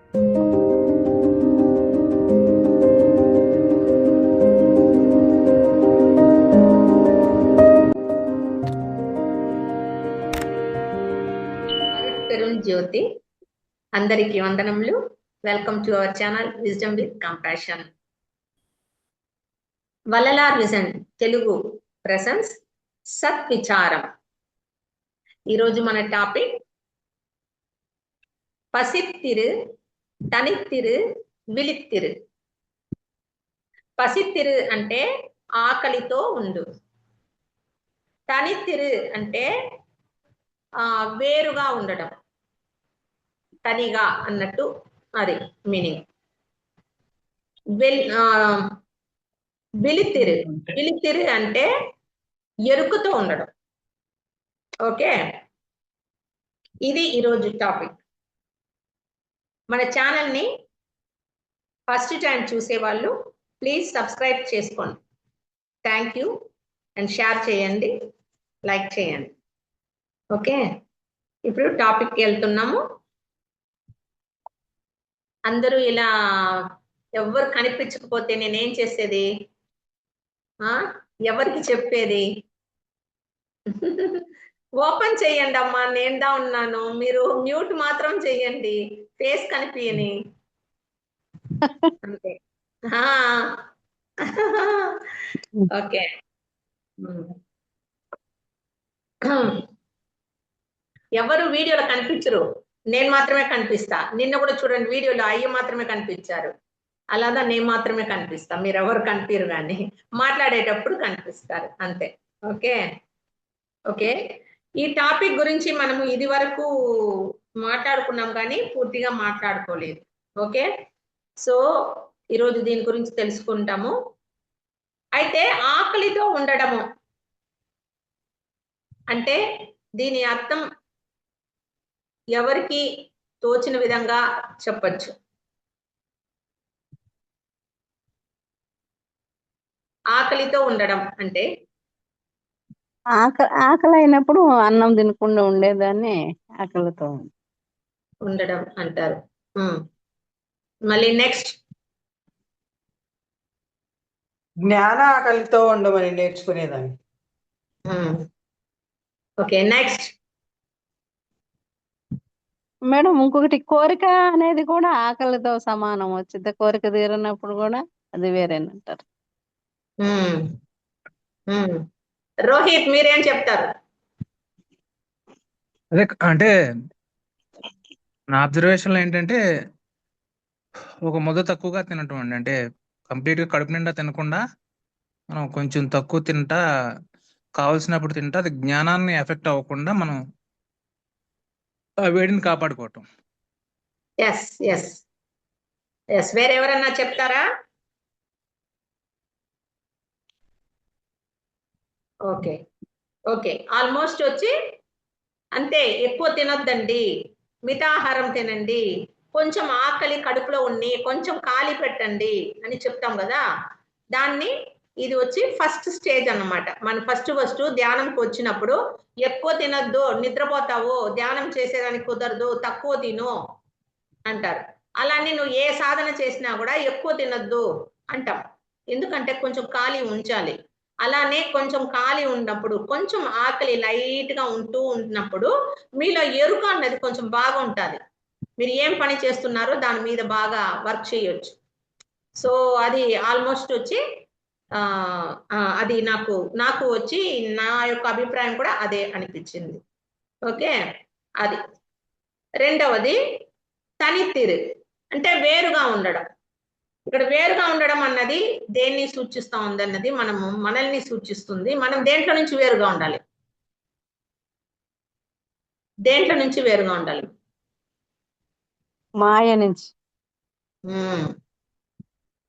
జ్యోతి అందరికీ వందనములు. Welcome to our channel wisdom with compassion. Vallalar vision Telugu presence సత్విచారం. ఈరోజు మన టాపిక్ పసిత్తిరు తనిత్తిరు విలిత్తిరు. పసిత్తిరు అంటే ఆకలితో ఉండు, తనిత్తిరు అంటే వేరుగా ఉండడం, తనిగా అన్నట్టు అది మీనింగ్. విలిత్తిరు విలిత్తిరు అంటే ఎరుకుతో ఉండడం. ఓకే, ఇది ఈరోజు టాపిక్. మన ఛానల్ని ఫస్ట్ టైం చూసేవాళ్ళు ప్లీజ్ సబ్స్క్రైబ్ చేసుకోండి. Thank you. అండ్ షేర్ చేయండి, లైక్ చేయండి. ఓకే, ఇప్పుడు టాపిక్కి వెళ్తున్నాము. అందరూ ఇలా ఎవరు కనిపించకపోతే నేనేం చేసేది? ఎవరికి చెప్పేది? ఓపెన్ చెయ్యండి అమ్మా, నేనుదా ఉన్నాను. మీరు మ్యూట్ మాత్రం చెయ్యండి, ఫేస్ కనిపించని. అంతే. ఓకే, ఎవరు వీడియోలో కనిపించరు, నేను మాత్రమే కనిపిస్తా. నిన్న కూడా చూడండి, వీడియోలో అయ్య మాత్రమే కనిపించారు. అలాగా నేను మాత్రమే కనిపిస్తా, మీరు ఎవరు కనిపించరు, కానీ మాట్లాడేటప్పుడు కనిపిస్తారు అంతే. ఓకే ఓకే, ఈ టాపిక్ గురించి మనము ఇది వరకు మాట్లాడుకున్నాం కానీ పూర్తిగా మాట్లాడుకోలేదు. ఓకే, సో ఈరోజు దీని గురించి తెలుసుకుంటాము. అయితే ఆకలితో ఉండడము అంటే దీని అర్థం ఎవరికి తోచిన విధంగా చెప్పచ్చు. ఆకలితో ఉండడం అంటే ఆకలి అయినప్పుడు అన్నం తినకుండా ఉండేదాన్ని ఆకలితో ఉండడం అంటారు. మళ్ళీ నెక్స్ట్ జ్ఞాన ఆకలితో ఉండమని నేర్చుకునేదాన్ని. ఓకే, నెక్స్ట్ మేడం ఇంకొకటి కోరిక అనేది కూడా ఆకలితో సమానం వచ్చింది. కోరిక తీరినప్పుడు కూడా అది వేరేనంటారు. రోహిత్ మీరేం చెప్తారు? అదే అంటే నా అబ్జర్వేషన్ లో ఏంటంటే ఒక ముద్ద తక్కువగా తినటం అండి. అంటే కంప్లీట్ గా కడుపు నిండా తినకుండా మనం కొంచెం తక్కువ తింటా, కావలసినప్పుడు తింటా, అది జ్ఞానాన్ని ఎఫెక్ట్ అవ్వకుండా మనం ఆ వేడిని కాపాడుకోవటం. ఎస్ ఎస్ ఎస్, వేరెవరన్నా చెప్తారా? ఓకే ఓకే, ఆల్మోస్ట్ వచ్చి అంతే. ఎక్కువ తినొద్దండి, మితాహారం తినండి, కొంచెం ఆకలి కడుపులో ఉండి కొంచెం ఖాళీ పెట్టండి అని చెప్తాం కదా. దాన్ని ఇది వచ్చి ఫస్ట్ స్టేజ్ అన్నమాట. మన ఫస్ట్ ధ్యానంకి వచ్చినప్పుడు ఎక్కువ తినద్దు, నిద్రపోతావు, ధ్యానం చేసేదానికి కుదరదు, తక్కువ తిను అంటారు. అలానే నువ్వు ఏ సాధన చేసినా కూడా ఎక్కువ తినద్దు అంటాం, ఎందుకంటే కొంచెం ఖాళీ ఉంచాలి. అలానే కొంచెం ఖాళీ ఉన్నప్పుడు, కొంచెం ఆకలి లైట్ గా ఉంటున్నప్పుడు మీలో ఎరుక అన్నది కొంచెం బాగా ఉంటుంది. మీరు ఏం పని చేస్తున్నారో దాని మీద బాగా వర్క్ చేయొచ్చు. సో అది ఆల్మోస్ట్ వచ్చి అది నాకు వచ్చి నా యొక్క అభిప్రాయం కూడా అదే అనిపించింది. ఓకే, అది. రెండవది తనిత్తిరు అంటే వేరుగా ఉండడం. ఇక్కడ వేరుగా ఉండడం అన్నది దేన్ని సూచిస్తా ఉందన్నది మనల్ని సూచిస్తుంది. మనం దేంట్లో నుంచి వేరుగా ఉండాలి? దేంట్లో నుంచి వేరుగా ఉండాలి? మాయ నుంచి.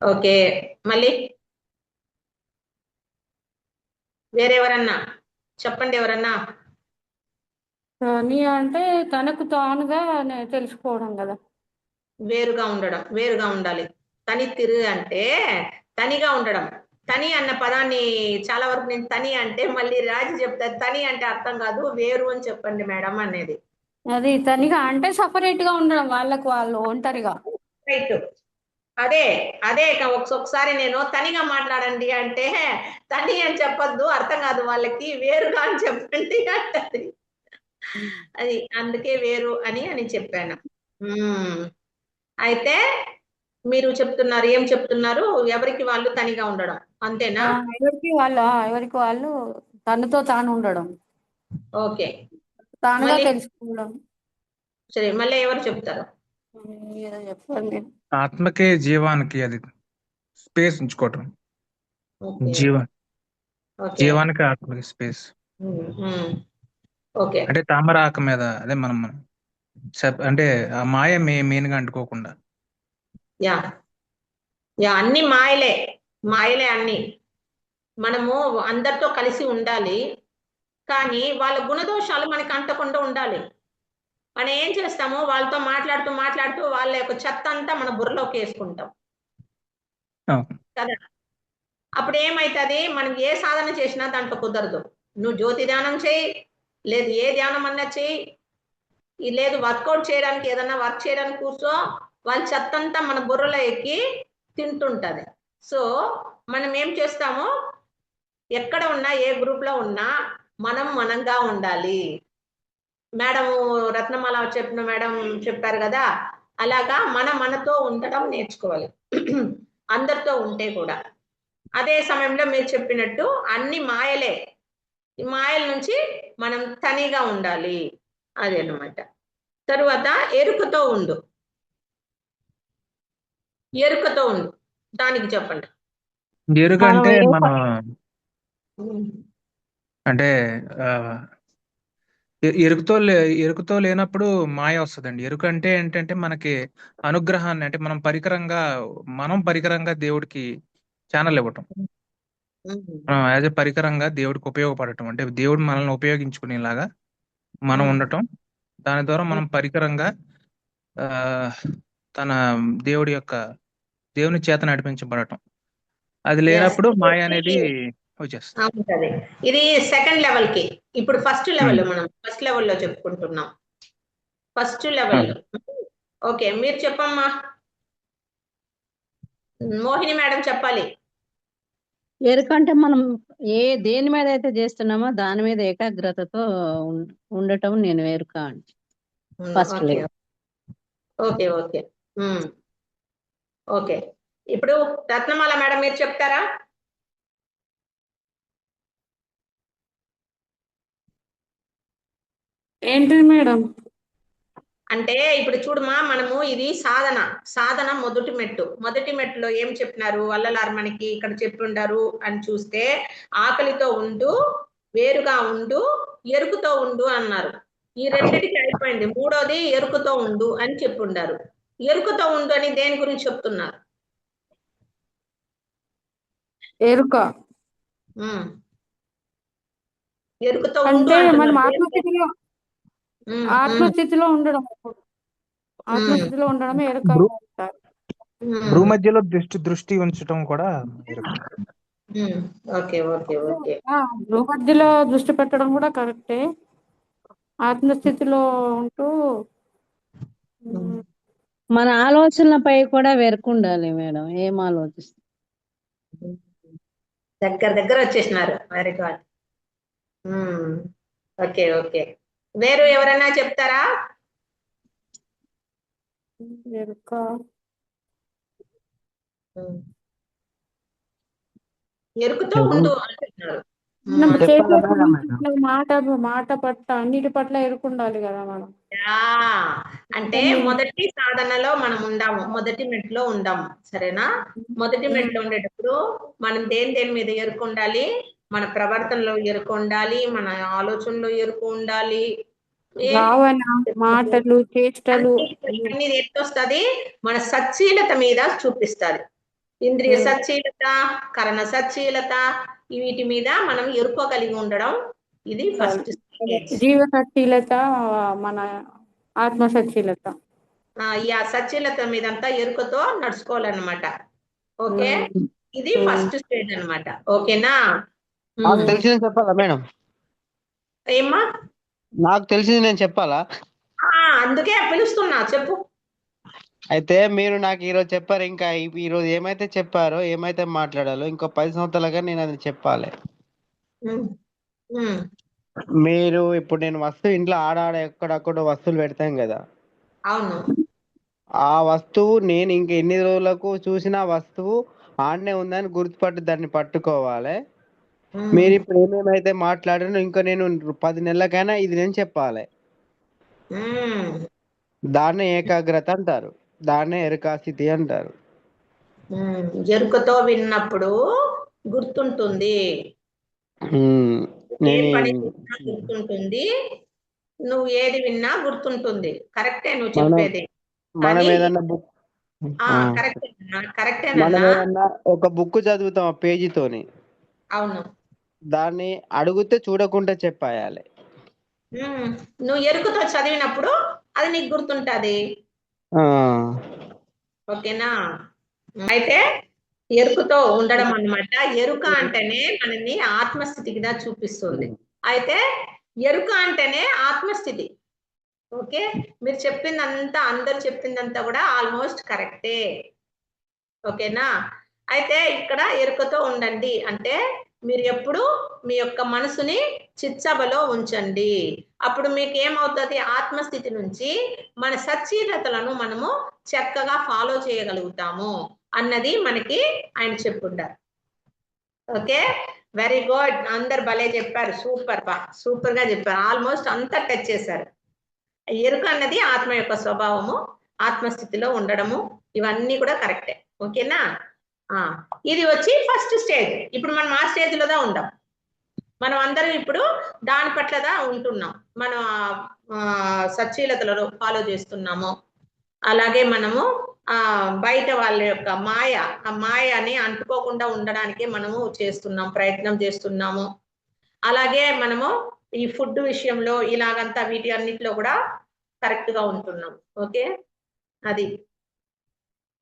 ఓకే, మళ్ళీ వేరెవరన్నా చెప్పండి, ఎవరన్నా. నీ అంటే తనకు తానుగా తెలుసుకోవడం కదా, వేరుగా ఉండడం, వేరుగా ఉండాలి. తనిత్తిరు అంటే తనిగా ఉండడం. తని అన్న పదాన్ని చాలా వరకు నేను తని అంటే మళ్ళీ రాజు చెప్తారు, తని అంటే అర్థం కాదు, వేరు అని చెప్పండి మేడం అనేది. అది తనిగా అంటే సపరేట్ గా ఉండడం, వాళ్ళు ఒంటరిగా. రైట్. అదే అదే ఒకసారి నేను తనిగా మాట్లాడండి అంటే తని అని చెప్పొద్దు, అర్థం కాదు వాళ్ళకి, వేరుగా అని చెప్పండి అంటది. అది అందుకే వేరు అని చెప్పాను. అయితే మీరు చెప్తున్నారు, ఏం చెప్తున్నారు? ఎవరికి వాళ్ళు తనిగా ఉండడం అంతేనా? ఎవరికి వాళ్ళు తనతో తాను ఉండడం, ఓకే. తానుగా మళ్ళీ తెలుసుకోవడం. సరే, మళ్ళీ ఎవరు చెప్తారు? ఏదో చెప్పండి. ఆత్మకే జీవానికి అది స్పేస్ ఉంచుకోవటం. ఓకే. ఓకే. జీవానికి ఆత్మకి స్పేస్. ఓకే. అంటే తామర ఆకు మీద అదే మనం అంటే ఆ మాయ మెయిన్ గా అంటుకోకుండా. యా యా అన్ని మాయలే, మాయలే అన్ని. మనము అందరితో కలిసి ఉండాలి, కానీ వాళ్ళ గుణదోషాలు మనకి అంటకుండా ఉండాలి. మనం ఏం చేస్తాము, వాళ్ళతో మాట్లాడుతూ మాట్లాడుతూ వాళ్ళ యొక్క చెత్త అంతా మన బుర్రలోకి వేసుకుంటాం కదా. అప్పుడు ఏమైతుంది, మనం ఏ సాధన చేసినా దాంట్లో కుదరదు. నువ్వు జ్యోతి ధ్యానం చేయి, లేదు ఏ ధ్యానం అన్నా చేయి, లేదు వర్కౌట్ చేయడానికి ఏదన్నా వర్క్ చేయడానికి కూర్చో, వాళ్ళ చెత్త అంతా మన బుర్రలో ఎక్కి తింటుంటది. సో మనం ఏం చేస్తాము, ఎక్కడ ఉన్నా ఏ గ్రూప్ లో ఉన్నా మనం మనంగా ఉండాలి. మేడం రత్నమాల చెప్పిన మేడం చెప్పారు కదా, అలాగా మనతో ఉండడం నేర్చుకోవాలి అందరితో ఉంటే కూడా. అదే సమయంలో మీరు చెప్పినట్టు అన్ని మాయలే, ఈ మాయల నుంచి మనం తనిగా ఉండాలి, అదే అన్నమాట. తరువాత ఎరుకతో ఉండు, ఎరుకతో ఉండు, దానికి చెప్పండి. ఎరుకంటే మనం అంటే ఎరుకుతో లేనప్పుడు మాయ వస్తుందండి. ఎరుక అంటే ఏంటంటే మనకి అనుగ్రహాన్ని, అంటే మనం పరికరంగా దేవుడికి ఛానల్ ఇవ్వటం, మనం యాజ్ ఎ పరికరంగా దేవుడికి ఉపయోగపడటం, అంటే దేవుడు మనల్ని ఉపయోగించుకునేలాగా మనం ఉండటం. దాని ద్వారా మనం పరికరంగా ఆ తన దేవుని చేత నడిపించబడటం. అది లేనప్పుడు మాయ అనేది వచ్చేస్తుంది. ఇది సెకండ్ లెవెల్ కి. ఇప్పుడు ఫస్ట్ లెవెల్, మనం ఫస్ట్ లెవెల్లో చెప్పుకుంటున్నాం. First level. ఓకే, మీరు చెప్పమ్మా. మోహిని మేడం చెప్పాలి. ఎరుకంటే మనం దేని మీద అయితే చేస్తున్నామో దాని మీద ఏకాగ్రతతో ఉండటం నేను ఎరుక అంటే first okay okay okay okay. ఇప్పుడు రత్నమాల మేడం మీరు చెప్తారా? ఏంటి మేడం? అంటే ఇప్పుడు చూడమా, మనము ఇది సాధన మొదటి మెట్టులో ఏం చెప్పినారు వల్లలారు మనకి ఇక్కడ చెప్పుండారు అని చూస్తే, ఆకలితో ఉండు, వేరుగా ఉండు, ఎరుకుతో ఉండు అన్నారు. ఈ రెండిటికి అయిపోయింది. మూడోది ఎరుకుతో ఉండు అని చెప్పుండారు. ఎరుకుతో ఉండు అని దేని గురించి చెప్తున్నారు? ఎరుక ఎరుకుతో ఉండు అంటే మనం అంటున్నారు. ఆత్మస్థితిలో ఉండడం, ఆత్మస్థితిలో ఉండడమే ఎరుక అంటారు. భూమధ్యలో దృష్టి ఉంచడం కూడా ఎరుక. Okay okay okay. భూమధ్యలో దృష్టి పెట్టడం కూడా కరెక్టే. ఆత్మస్థితిలో ఉంటూ మన ఆలోచనలపై కూడా వెరుకుండాలి మేడం. ఏం ఆలోచిస్తాం? దగ్గర వచ్చేసినారు. Very good. Okay okay. వేరు ఎవరైనా చెప్తారా? ఎరుక ఎరుకుతో ఉండు అంటున్నారు. మాట పట్ల అన్నిటి పట్ల ఎరుకుండాలి కదా మనం. అంటే మొదటి సాధనలో మనం ఉందాము, మొదటి మెట్లో ఉందాము, సరేనా? మొదటి మెట్లో ఉండేటప్పుడు మనం దేని మీద ఎరుకు ఉండాలి? మన ప్రవర్తనలో ఎరుకు ఉండాలి, మన ఆలోచనలో ఎరుకు ఉండాలి, మాటలు చేష్టలు అన్ని ఎట్టొస్తుంది, మన సచ్చీలత మీద చూపిస్తుంది. ఇంద్రియ సచ్చీలత, కరణ సచ్చీలత, వీటి మీద మనం ఎరుకోగలిగి ఉండడం, ఇది ఫస్ట్ జీవ సచ్చీలత, మన ఆత్మ సచ్చీలత. ఈ సచ్చీలత మీదంతా ఎరుకతో నడుచుకోవాలన్నమాట. ఓకే, ఇది ఫస్ట్ స్టేజ్ అన్నమాట. ఓకేనా? నాకు తెలిసింది చెప్పాలా మేడం? ఏమ్మా? నాకు తెలిసింది నేను చెప్పాలా? అందుకే పిలుస్తున్నా, చెప్పు. అయితే మీరు నాకు ఈరోజు చెప్పారు, ఇంకా ఈరోజు ఏమైతే చెప్పారో, ఏమైతే మాట్లాడాలో ఇంకో 10 సంవత్సరాలుగా నేను అది చెప్పాలి. ఉమ్, ఉమ్, మీరు ఇప్పుడు నేను వస్తువు ఇంట్లో ఆడాడ ఎక్కడక్కడ వస్తువులు పెడతాం కదా, అవును. ఆ వస్తువు నేను ఇంక ఎన్ని రోజులకు చూసిన వస్తువు ఆడనే ఉందని గుర్తుపట్టి దాన్ని పట్టుకోవాలి. ఉమ్, మీరు ఇప్పుడు ఏమేమైతే మాట్లాడారో ఇంకా నేను 10 నెలలకైనా ఇది నేను చెప్పాలి. ఉమ్, దాన్నే ఏకాగ్రత అంటారు, దాన్నే ఎరుకాస్థితి అంటారు. ఎరుకతో విన్నప్పుడు గుర్తుంటుంది. ఉమ్, ఏ నేను పని చేసినా గుర్తుంటుంది, నువ్వు ఏది విన్నా గుర్తుంటుంది. కరెక్టే నువ్వు మనం చెప్పేది. మనం కానీ ఏదన్నా బుక్ మనం కరెక్టేనన్నా. ఏదన్నా ఒక బుక్ చదువుతాం ఆ పేజీతోని, అవును. దాన్ని అడిగితే చూడకుండా చెప్పేయాలి. నువ్వు ఎరుకతో చదివినప్పుడు అది నీకు గుర్తుంటది. ఆ, ఓకేనా? అయితే ఎరుకతో ఉండడం అన్నమాట. ఎరుక అంటేనే మనల్ని ఆత్మస్థితికి చూపిస్తుంది. అయితే ఎరుక అంటేనే ఆత్మస్థితి. ఓకే, మీరు చెప్పిందంతా, అందరు చెప్పిందంతా కూడా ఆల్మోస్ట్ కరెక్టే. ఓకేనా? అయితే ఇక్కడ ఎరుకతో ఉండండి అంటే మీరు ఎప్పుడు మీ యొక్క మనసుని చిత్సభలో ఉంచండి. అప్పుడు మీకు ఏమవుతుంది, ఆత్మస్థితి నుంచి మన సచ్చీలతలను మనము చక్కగా ఫాలో చేయగలుగుతాము అన్నది మనకి ఆయన చెప్పుండారు. ఓకే, వెరీ గుడ్, అందరు భలే చెప్పారు. సూపర్ గా చెప్పారు. ఆల్మోస్ట్ అంతా టచ్ చేశారు. ఎరుక అన్నది ఆత్మ యొక్క స్వభావము, ఆత్మస్థితిలో ఉండడము, ఇవన్నీ కూడా కరెక్టే. ఓకేనా? ఇది వచ్చి ఫస్ట్ స్టేజ్. ఇప్పుడు మనం ఆ స్టేజ్ లోదా ఉందాం. మనం అందరం ఇప్పుడు దాని పట్లదా ఉంటున్నాం. మనం సచ్చీలతలను ఫాలో చేస్తున్నాము. అలాగే మనము బయట వాళ్ళ యొక్క ఆ మాయని అంటుకోకుండా ఉండడానికి మనము ప్రయత్నం చేస్తున్నాము. అలాగే మనము ఈ ఫుడ్ విషయంలో ఇలాగంతా వీటి అన్నిటిలో కూడా కరెక్ట్ గా ఉంటున్నాం. ఓకే, అది.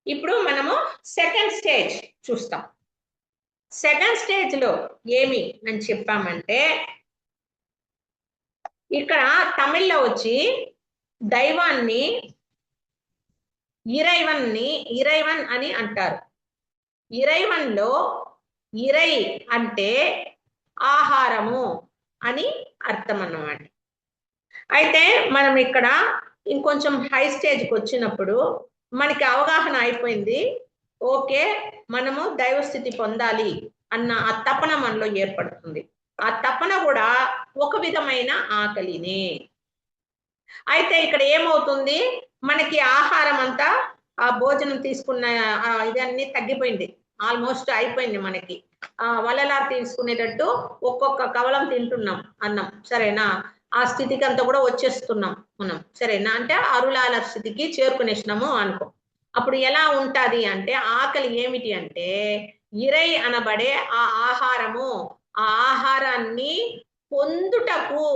ఇప్పుడు మనము సెకండ్ స్టేజ్ చూస్తాం. సెకండ్ స్టేజ్ లో ఏమి అని చెప్పామంటే, ఇక్కడ తమిళ్లో వచ్చి దైవాన్ని ఇరైవన్ అని అంటారు. ఇరైవన్లో ఇరై అంటే ఆహారము అని అర్థం అన్నమాట. అయితే మనం ఇక్కడ ఇంకొంచెం హై స్టేజ్కి వచ్చినప్పుడు మనకి అవగాహన అయిపోయింది. ఓకే, మనము దైవస్థితి పొందాలి అన్న ఆ తపన మనలో ఏర్పడుతుంది. ఆ తపన కూడా ఒక విధమైన ఆకలినే. అయితే ఇక్కడ ఏమవుతుంది, మనకి ఆహారం అంతా, ఆ భోజనం తీసుకున్న ఇదన్నీ తగ్గిపోయింది, ఆల్మోస్ట్ అయిపోయింది. మనకి వలలా తీసుకునేటట్టు ఒక్కొక్క కవలం తింటున్నాం అన్నం, సరేనా? ఆ స్థితికి అంతా కూడా వచ్చేస్తున్నాం మనం, సరేనా? అంటే అరులాల స్థితికి చేరుకునేసినాము అనుకో. అప్పుడు ఎలా ఉంటది అంటే, ఆకలి ఏమిటి అంటే ఇరై అనబడే ఆ ఆహారము, ఆ ఆహారాన్ని పొందుటకు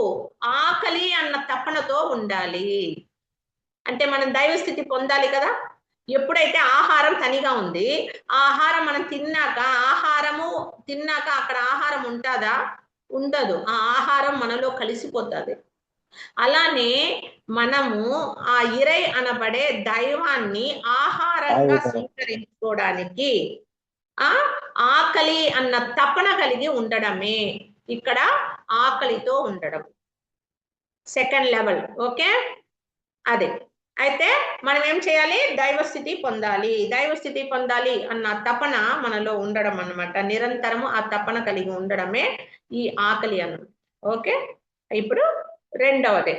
ఆకలి అన్న తపనతో ఉండాలి. అంటే మనం దైవస్థితి పొందాలి కదా. ఎప్పుడైతే ఆహారం తనిగా ఉంది, ఆహారం మనం తిన్నాక అక్కడ ఆహారం ఉంటుందా? ఉండదు. ఆ ఆహారం మనలో కలిసిపోతుంది. అలానే మనము ఆ ఇరై అనబడే దైవాన్ని ఆహారంగా స్వీకరించుకోవడానికి ఆకలి అన్న తపన కలిగి ఉండడమే ఇక్కడ ఆకలితో ఉండడం, సెకండ్ లెవెల్. ఓకే, అదే. అయితే మనం ఏం చేయాలి, దైవస్థితి పొందాలి అన్న తపన మనలో ఉండడం అన్నమాట. నిరంతరము ఆ తపన కలిగి ఉండడమే ఈ ఆకలి అన్నమాట. ఓకే, ఇప్పుడు రెండవది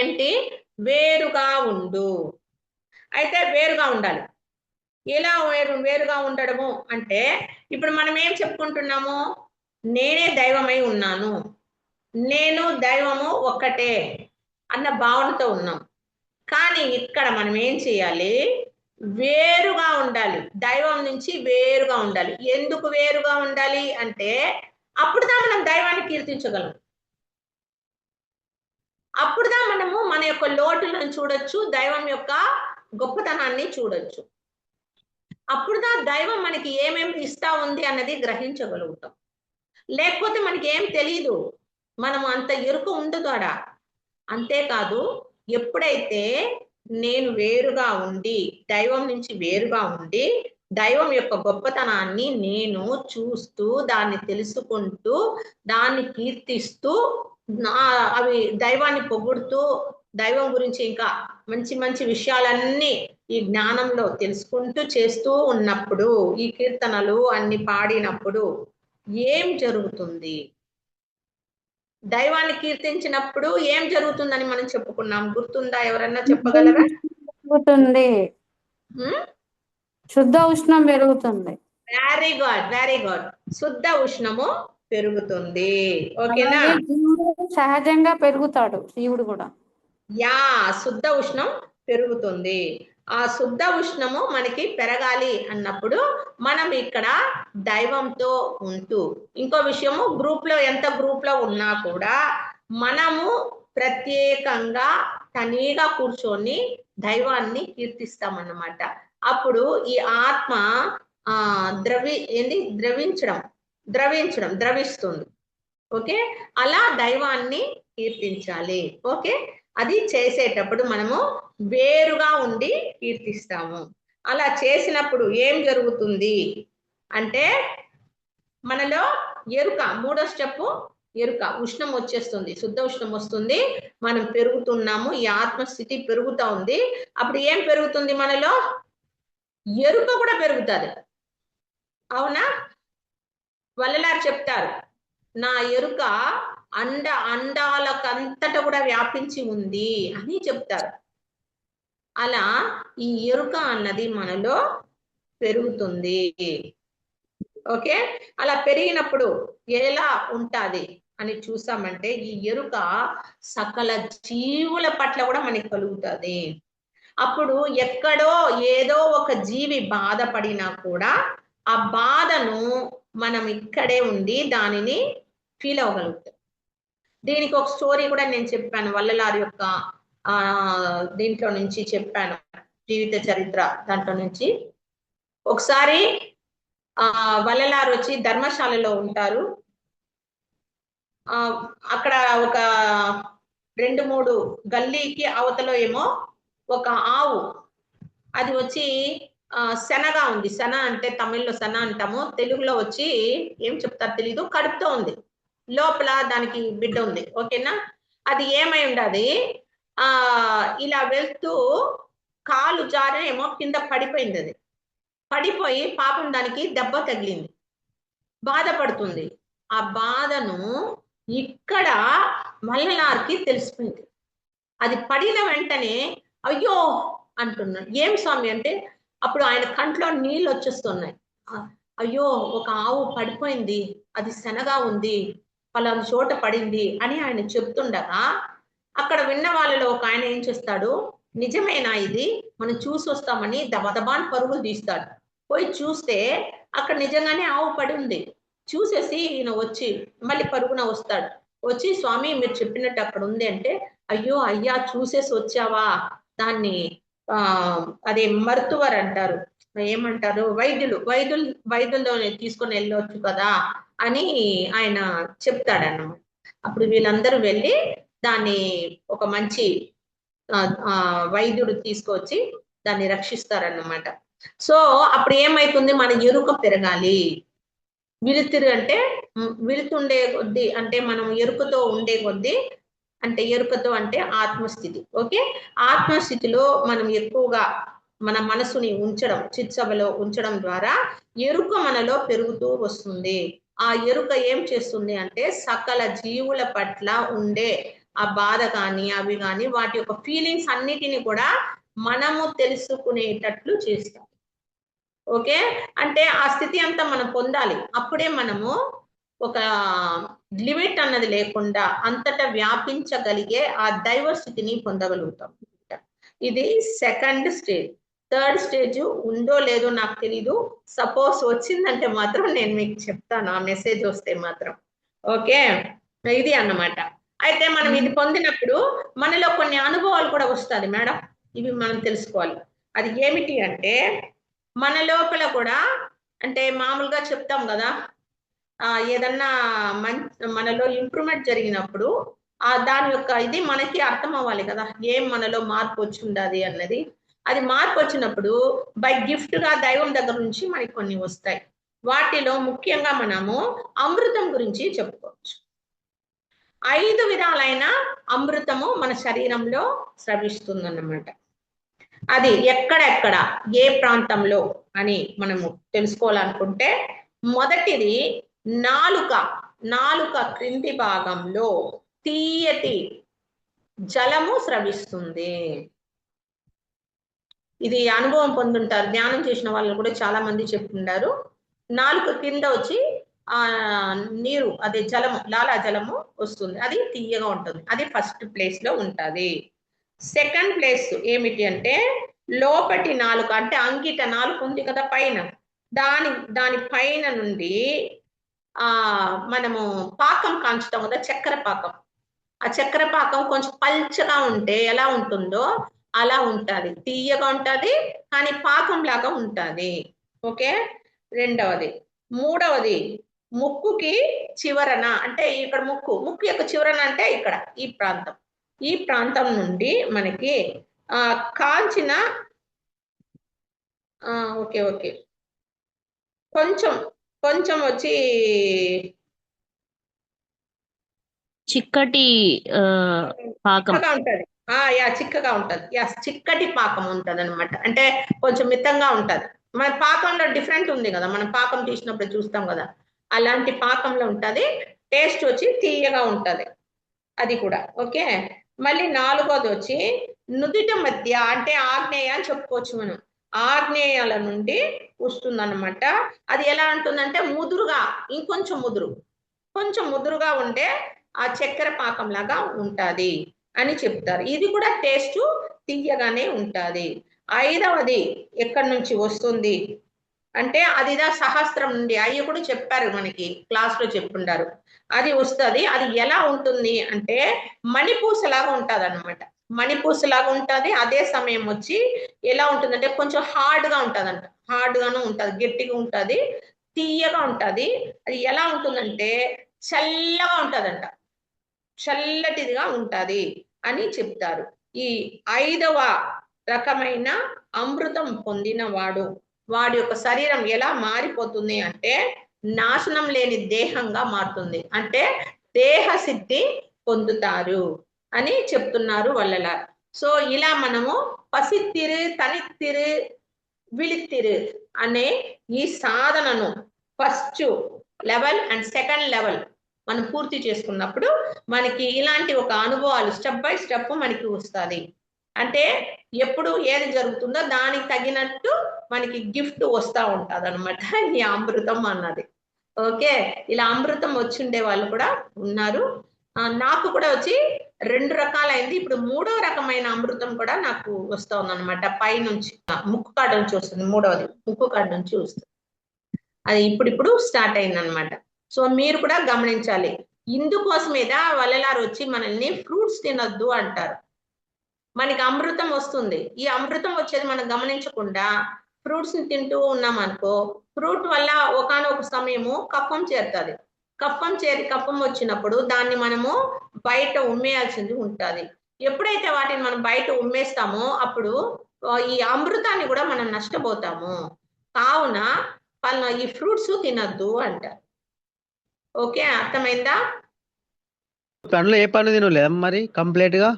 ఏంటి, వేరుగా ఉండు. అయితే వేరుగా ఉండాలి. ఎలా వేరుగా ఉండడము అంటే, ఇప్పుడు మనం ఏం చెప్పుకుంటున్నాము, నేనే దైవమై ఉన్నాను, నేను దైవము ఒక్కటే అన్న భావనతో ఉన్నాం. కానీ ఇక్కడ మనం ఏం చేయాలి, వేరుగా ఉండాలి, దైవం నుంచి వేరుగా ఉండాలి. ఎందుకు వేరుగా ఉండాలి అంటే, అప్పుడుదా మనం దైవాన్ని కీర్తించగలం, అప్పుడుదా మనము మన యొక్క లోటులను చూడొచ్చు, దైవం యొక్క గొప్పతనాన్ని చూడొచ్చు. అప్పుడుదా దైవం మనకి ఏమేమి ఇస్తా ఉంది అన్నది గ్రహించగలుగుతాం. లేకపోతే మనకి ఏం తెలీదు, మనం అంత ఎరుక ఉండదు ఆడ. అంతేకాదు, ఎప్పుడైతే నేను వేరుగా ఉండి, దైవం నుంచి వేరుగా ఉండి, దైవం యొక్క గొప్పతనాన్ని నేను చూస్తూ, దాన్ని తెలుసుకుంటూ, దాన్ని కీర్తిస్తూ, అవి దైవాన్ని పొగుడుతూ, దైవం గురించి ఇంకా మంచి మంచి విషయాలన్నీ ఈ జ్ఞానంలో తెలుసుకుంటూ చేస్తూ ఉన్నప్పుడు, ఈ కీర్తనలు అన్ని పాడినప్పుడు ఏం జరుగుతుంది? దైవాన్ని కీర్తించినప్పుడు ఏం జరుగుతుందని మనం చెప్పుకున్నాం, గుర్తుందా? ఎవరన్నా చెప్పగలరా? పెరుగుతుంది, శుద్ధ ఉష్ణం పెరుగుతుంది. Very good, very good. శుద్ధ ఉష్ణము పెరుగుతుంది. ఓకేనా? అలాగే జీవుడు సహజంగా పెరుగుతాడు, జీవుడు కూడా. యా, శుద్ధ ఉష్ణం పెరుగుతుంది. ఆ శుద్ధ ఉష్ణము మనకి పెరగాలి అన్నప్పుడు మనం ఇక్కడ దైవంతో ఉంటూ, ఇంకో విషయము, ఎంత గ్రూప్ లో ఉన్నా కూడా మనము ప్రత్యేకంగా తనీగా కూర్చొని దైవాన్ని కీర్తిస్తామన్నమాట. అప్పుడు ఈ ఆత్మ ద్రవిస్తుంది. ఓకే, అలా దైవాన్ని కీర్తించాలి. ఓకే, అది చేసేటప్పుడు మనము వేరుగా ఉండి కీర్తిస్తాము. అలా చేసినప్పుడు ఏం జరుగుతుంది అంటే మనలో ఎరుక, మూడో స్టెప్ ఎరుక, ఉష్ణం వచ్చేస్తుంది, శుద్ధ ఉష్ణం వస్తుంది, మనం పెరుగుతున్నాము, ఈ ఆత్మస్థితి పెరుగుతా ఉంది. అప్పుడు ఏం పెరుగుతుంది మనలో? ఎరుక కూడా పెరుగుతుంది. అవునా? వల్లలారు చెప్తారు, నా ఎరుక అండాలకంతట కూడా వ్యాపించి ఉంది అని చెప్తారు. అలా ఈ ఎరుక అన్నది మనలో పెరుగుతుంది. ఓకే, అలా పెరిగినప్పుడు ఎలా ఉంటాది అని చూసామంటే, ఈ ఎరుక సకల జీవుల పట్ల కూడా మనకి కలుగుతుంది. అప్పుడు ఎక్కడో ఏదో ఒక జీవి బాధపడినా కూడా ఆ బాధను మనం ఇక్కడే ఉండి దానిని ఫీల్ అవ్వగలుగుతాం. దీనికి ఒక స్టోరీ కూడా నేను చెప్పాను, వల్లలారి యొక్క దీంట్లో నుంచి చెప్పాను, జీవిత చరిత్ర దాంట్లో నుంచి. ఒకసారి వల్లలారు వచ్చి ధర్మశాలలో ఉంటారు. అక్కడ ఒక 2-3 గల్లీకి అవతలో ఏమో ఒక ఆవు, అది వచ్చి శనగా ఉంది. శన అంటే తమిళ్లో శన అంటాము, తెలుగులో వచ్చి ఏం చెప్తారు తెలీదు, కడుపుతో ఉంది, లోపల దానికి బిడ్డ ఉంది. ఓకేనా? అది ఏమై ఉండదు, ఇలా వెళ్తూ కాలు జార ఏమో కింద పడిపోయింది. అది పడిపోయి పాపం దానికి దెబ్బ తగిలింది, బాధపడుతుంది. ఆ బాధను ఇక్కడ వల్లలారికి తెలిసిపోయింది. అది పడిన వెంటనే అయ్యో అంటున్నాడు. ఏం స్వామి అంటే, అప్పుడు ఆయన కంట్లో నీళ్ళు వచ్చేస్తున్నాయి. అయ్యో, ఒక ఆవు పడిపోయింది, అది శనగా ఉంది, పలానా చోట పడింది అని ఆయన చెప్తుండగా, అక్కడ విన్న వాళ్ళలో ఒక ఆయన ఏం చేస్తాడు, నిజమేనా ఇది, మనం చూసి వస్తామని దబదబాన్ పరుగులు తీస్తాడు. పోయి చూస్తే అక్కడ నిజంగానే ఆవు పడి ఉంది. చూసేసి ఈయన వచ్చి మళ్ళీ పరుగున వస్తాడు. వచ్చి, స్వామి మీరు చెప్పినట్టు అక్కడ ఉంది అంటే, అయ్యో అయ్యా చూసేసి వచ్చావా, దాన్ని అదే మరుతువారు అంటారు, ఏమంటారు, వైద్యుల్లో తీసుకొని వెళ్ళొచ్చు కదా అని ఆయన చెప్తాడన్నమాట. అప్పుడు వీళ్ళందరూ వెళ్ళి దాన్ని ఒక మంచి వైద్యుడు తీసుకొచ్చి దాన్ని రక్షిస్తారన్నమాట. సో అప్పుడు ఏమైతుంది, మన ఎరుక పెరగాలి. విలుతురు అంటే విలుతుండే కొద్దీ, అంటే మనం ఎరుకతో ఉండే కొద్దీ, అంటే ఎరుకతో అంటే ఆత్మస్థితి. ఓకే, ఆత్మస్థితిలో మనం ఎక్కువగా మన మనసుని ఉంచడం, చిత్సభలో ఉంచడం ద్వారా ఎరుక మనలో పెరుగుతూ వస్తుంది. ఆ ఎరుక ఏం చేస్తుంది అంటే, సకల జీవుల పట్ల ఉండే ఆ బాధ కానీ అవి కానీ వాటి యొక్క ఫీలింగ్స్ అన్నిటిని కూడా మనము తెలుసుకునేటట్లు చేస్తాం. ఓకే, అంటే ఆ స్థితి అంతా మనం పొందాలి. అప్పుడే మనము ఒక లిమిట్ అన్నది లేకుండా అంతటా వ్యాపించగలిగే ఆ దైవ స్థితిని పొందగలుగుతాం. ఇది సెకండ్ స్టేజ్. థర్డ్ స్టేజ్ ఉందో లేదో నాకు తెలీదు, సపోజ్ వచ్చిందంటే మాత్రం నేను మీకు చెప్తాను, ఆ మెసేజ్ వస్తే మాత్రం. ఓకే, ఇది అన్నమాట. అయితే మనం ఇది పొందినప్పుడు మనలో కొన్ని అనుభవాలు కూడా వస్తుంది మేడం, ఇవి మనం తెలుసుకోవాలి. అది ఏమిటి అంటే, మన లోపల కూడా, అంటే మామూలుగా చెప్తాం కదా, ఏదన్నా మనలో ఇంప్రూవ్మెంట్ జరిగినప్పుడు దాని యొక్క ఇది మనకి అర్థం అవ్వాలి కదా, ఏం మనలో మార్పు వచ్చి ఉండాలి అన్నది. అది మార్పు వచ్చినప్పుడు బై గిఫ్ట్ గా దైవం దగ్గర నుంచి మనకి కొన్ని వస్తాయి. వాటిలో ముఖ్యంగా మనము అమృతం గురించి చెప్పుకోవచ్చు. 5 విధాలైన అమృతము మన శరీరంలో స్రవిస్తుందన్నమాట. అది ఎక్కడెక్కడ ఏ ప్రాంతంలో అని మనము తెలుసుకోవాలనుకుంటే, మొదటిది నాలుక క్రింది భాగంలో తీయటి జలము స్రవిస్తుంది. ఇది అనుభవం పొందుంటారు, ధ్యానం చేసిన వాళ్ళు కూడా చాలా మంది చెప్తుంటారు. నాలుక కింద వచ్చి నీరు, అదే జలము, లాలా జలము వస్తుంది, అది తీయగా ఉంటుంది. అది ఫస్ట్ ప్లేస్ లో ఉంటది. సెకండ్ ప్లేస్ ఏమిటి అంటే లోపటి నాలుక, అంటే అంగిట నాలుక ఉంది కదా పైన, దాని పైన నుండి మనము పాకం కాంచుతాం కదా, చక్కెర పాకం. ఆ చక్కెర పాకం కొంచెం పల్చగా ఉంటే ఎలా ఉంటుందో అలా ఉంటది, తీయగా ఉంటది కానీ పాకం లాగా ఉంటది. ఓకే, రెండవది. మూడవది ముక్కుకి చివరన, అంటే ఇక్కడ ముక్కు యొక్క చివరన అంటే ఇక్కడ ఈ ప్రాంతం నుండి మనకి కాంచిన ఓకే కొంచెం వచ్చి చిక్కటి పాకం ఉంటది. చిక్కగా ఉంటది. చిక్కటి పాకం ఉంటది అనమాట. అంటే కొంచెం మితంగా ఉంటది. మన పాకంలో డిఫరెంట్ ఉంది కదా, మనం పాకం తీసినప్పుడు చూస్తాం కదా, అలాంటి పాకంలో ఉంటది. టేస్ట్ వచ్చి తీయగా ఉంటది అది కూడా. ఓకే, మళ్ళీ నాలుగోది వచ్చి నుదిట మధ్య, అంటే ఆగ్నేయ అని చెప్పుకోవచ్చు మనం. ఆగ్నేయాల నుండి వస్తుందన్నమాట. అది ఎలా ఉంటుందంటే ముదురుగా, కొంచెం ముదురుగా ఉండే ఆ చక్కెర పాకం లాగా ఉంటది అని చెప్తారు. ఇది కూడా టేస్ట్ తీయగానే ఉంటది. ఐదవది ఎక్కడి నుంచి వస్తుంది అంటే అదిదా సహస్రం నుండి, అయ్యి కూడా చెప్పారు మనకి క్లాస్ లో చెప్పుండారు. అది వస్తుంది. అది ఎలా ఉంటుంది అంటే మణిపూసలాగా ఉంటది అనమాట. మణిపూసలాగా ఉంటది. అదే సమయం వచ్చి ఎలా ఉంటుందంటే కొంచెం హార్డ్ గా ఉంటదంట. హార్డ్ గాను ఉంటది, గట్టిగా ఉంటది, తీయగా ఉంటది. అది ఎలా ఉంటుందంటే చల్లగా ఉంటదంట, చల్లటిదిగా ఉంటది అని చెప్తారు. ఈ 5వ రకమైన అమృతం పొందిన వాడి యొక్క శరీరం ఎలా మారిపోతుంది అంటే నాశనం లేని దేహంగా మారుతుంది. అంటే దేహ సిద్ధి పొందుతారు అని చెప్తున్నారు వల్లలార్. సో ఇలా మనము పసిత్తిరు, తనిత్తిరు, విళిత్తిరు అనే ఈ సాధనను first level and second level మనం పూర్తి చేసుకున్నప్పుడు మనకి ఇలాంటి ఒక అనుభవాలు స్టెప్ బై స్టెప్ మనకి వస్తుంది. అంటే ఎప్పుడు ఏది జరుగుతుందో దానికి తగినట్టు మనకి గిఫ్ట్ వస్తూ ఉంటుంది అనమాట ఈ అమృతం అన్నది. ఓకే, ఇలా అమృతం వచ్చిండే వాళ్ళు కూడా ఉన్నారు. నాకు కూడా వచ్చి 2 రకాలైంది. ఇప్పుడు 3వ రకమైన అమృతం కూడా నాకు వస్తుంది అనమాట. పైనుంచి ముక్కు కాడ నుంచి వస్తుంది. 3వది ముక్కు కాడ నుంచి వస్తుంది. అది ఇప్పుడు స్టార్ట్ అయింది అనమాట. సో మీరు కూడా గమనించాలి. ఇందుకోసమేదా వల్లలార్ వచ్చి మనల్ని ఫ్రూట్స్ తినొద్దు అంటారు. మనకి అమృతం వస్తుంది, ఈ అమృతం వచ్చేది మనం గమనించకుండా ఫ్రూట్స్ ని తింటూ ఉన్నాం అనుకో, ఫ్రూట్ వల్ల ఒకానొక సమయము కఫం చేరుతుంది. కఫం వచ్చినప్పుడు దాన్ని మనము బయట ఉమ్మేయాల్సింది ఉంటుంది. ఎప్పుడైతే వాటిని మనం బయట ఉమ్మేస్తామో అప్పుడు ఈ అమృతాన్ని కూడా మనం నష్టపోతాము. కావున ఈ ఫ్రూట్స్ తినద్దు అంటారు. ఓకే, అర్థమైందా? పండ్లు ఏ పండు తినలేదా మరి కంప్లీట్ గా?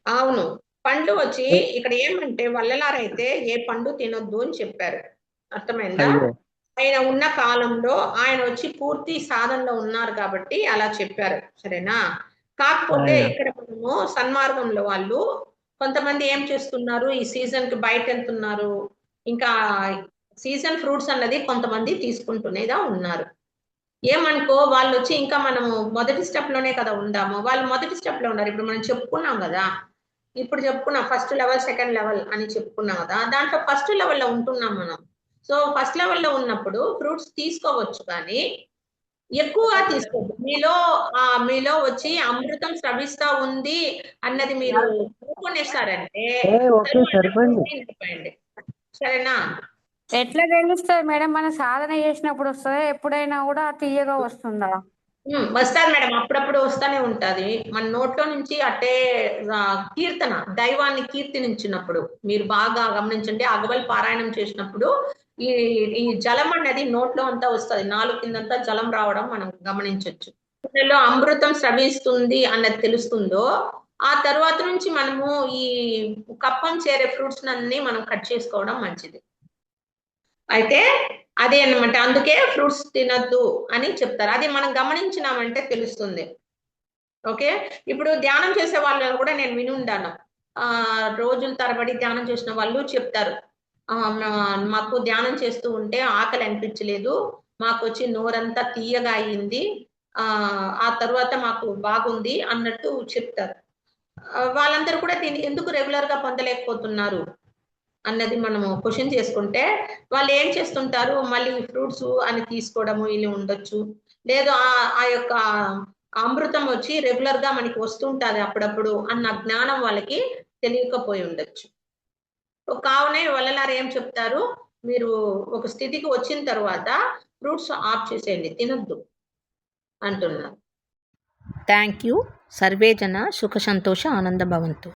అవును, పండు వచ్చి ఇక్కడ ఏమంటే వల్లలార్ అయితే ఏ పండు తినొద్దు అని చెప్పారు. అర్థమైందా? ఆయన ఉన్న కాలంలో ఆయన వచ్చి పూర్తి సాధనలో ఉన్నారు కాబట్టి అలా చెప్పారు. సరేనా? కాకపోతే ఇక్కడ మనము సన్మార్గంలో వాళ్ళు కొంతమంది ఏం చేస్తున్నారు, ఈ సీజన్ కి బయట వెళ్తున్నారు, ఇంకా సీజన్ ఫ్రూట్స్ అన్నది కొంతమంది తీసుకుంటునేదా ఉన్నారు. ఏమనుకో వాళ్ళు వచ్చి ఇంకా మనము మొదటి స్టెప్ లోనే కదా ఉందాము, వాళ్ళు మొదటి స్టెప్ లో ఉన్నారు. ఇప్పుడు మనం చెప్పుకున్నాం కదా, ఫస్ట్ లెవెల్ సెకండ్ లెవెల్ అని చెప్పుకున్నాం కదా, దాంట్లో ఫస్ట్ లెవెల్లో ఉంటున్నాం మనం. సో ఫస్ట్ లెవెల్లో ఉన్నప్పుడు ఫ్రూట్స్ తీసుకోవచ్చు కానీ ఎక్కువగా తీసుకోవద్దు. మీలో వచ్చి అమృతం స్రవిస్తా ఉంది అన్నది మీరు అనుకునేస్తారంటే సరిపోయింది. సరేనా? ఎట్లా తెలుస్తుంది మేడం? మన సాధన చేసినప్పుడు వస్తుందా, ఎప్పుడైనా కూడా తీయగా వస్తుందా? వస్తాది మేడం, అప్పుడప్పుడు వస్తానే ఉంటది. మన నోట్లో నుంచి అట్టే కీర్తన, దైవాన్ని కీర్తించినప్పుడు మీరు బాగా గమనించండి. అగవల్ పారాయణం చేసినప్పుడు ఈ ఈ జలం అనేది నోట్లో అంతా వస్తది. నాలుగు కిందంతా జలం రావడం మనం గమనించొచ్చు. లో అమృతం స్రవిస్తుంది అన్నది తెలుస్తుందో, ఆ తర్వాత నుంచి మనము ఈ కప్పం చేరే ఫ్రూట్స్ అన్ని మనం కట్ చేసుకోవడం మంచిది. అయితే అదే అన్నమాట, అందుకే ఫ్రూట్స్ తినద్దు అని చెప్తారు. అది మనం గమనించినామంటే తెలుస్తుంది. ఓకే, ఇప్పుడు ధ్యానం చేసే వాళ్ళని కూడా నేను వినుండాను. రోజుల తరబడి ధ్యానం చేసిన వాళ్ళు చెప్తారు, మాకు ధ్యానం చేస్తూ ఉంటే ఆకలి అనిపించలేదు, మాకు వచ్చి నోరంతా తీయగా అయింది, ఆ తర్వాత మాకు బాగుంది అన్నట్టు చెప్తారు. వాళ్ళందరూ కూడా దీన్ని ఎందుకు రెగ్యులర్ గా పొందలేకపోతున్నారు అన్నది మనము క్వశ్చన్ చేసుకుంటే, వాళ్ళు ఏం చేస్తుంటారు, మళ్ళీ ఫ్రూట్స్ అని తీసుకోవడము ఇలా ఉండొచ్చు, లేదు ఆ యొక్క అమృతం వచ్చి రెగ్యులర్ గా మనకి వస్తుంటది అప్పుడప్పుడు అన్న జ్ఞానం వాళ్ళకి తెలియకపోయి ఉండొచ్చు. కావునే వల్లలారు ఏం చెప్తారు, మీరు ఒక స్థితికి వచ్చిన తర్వాత ఫ్రూట్స్ ఆఫ్ చేసేయండి, తినొద్దు అంటున్నారు. Thank you. సర్వే జన సుఖ సంతోష ఆనంద భవంతు.